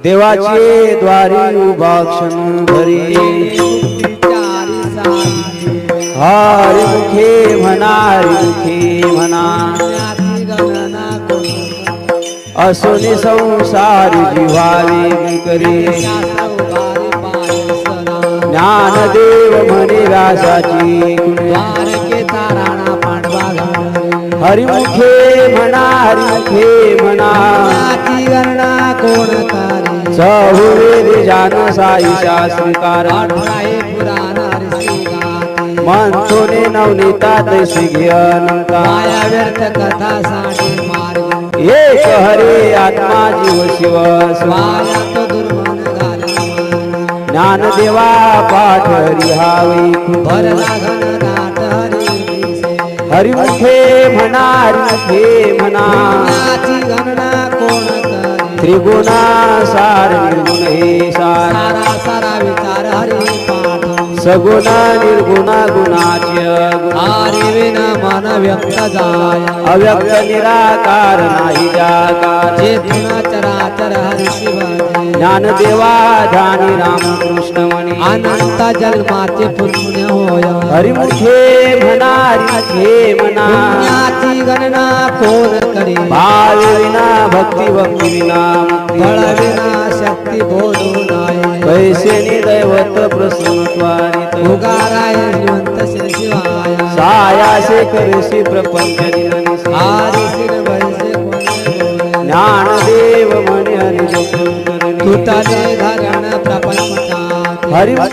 देवाचे द्वारी उभा क्षण धरी हरी मुखे म्हणा हरी मुखे म्हणा असोनी संसारी जीवावी करे ज्ञानदेव म्हणे व्यासाची हरिमुखे म्हणा हरिमुखे म्हणा सहुवेद जान साई शास्त्रकार मनसोने नवनीता तैसी अनंता एक हरे आत्मा जीव शिव ज्ञानदेवा पाठ हरिहावी हरिमुखे म्हणा हरिमुखे म्हणा त्रिगुणा सार निर्गुण हे सार सगुणा निर्गुणा गुणाच्य विना मन व्यक्त जाय अव्यक्त निराकार नाही जाकार चेतना चराचर हरि शिव ज्ञानदेवा ध्यानी रामकृष्ण म्हणे अनंत जन्माचे पुण्य होय हरिमुखे म्हणा हरिमुखे म्हणा पुण्याची गणना कोण करे भाव विना भक्ती भक्ती विना बळ विना शक्ती बोलू नाही कैसे दैवत प्रसन्नत्वानी उगाराय श्रीमंत श्री शिवाय सायासे करसी प्रपंच निरनिसी हरि सिर वैसे कोण ज्ञानदेव म्हणे हरि तुटले धरण प्रपंचात हरि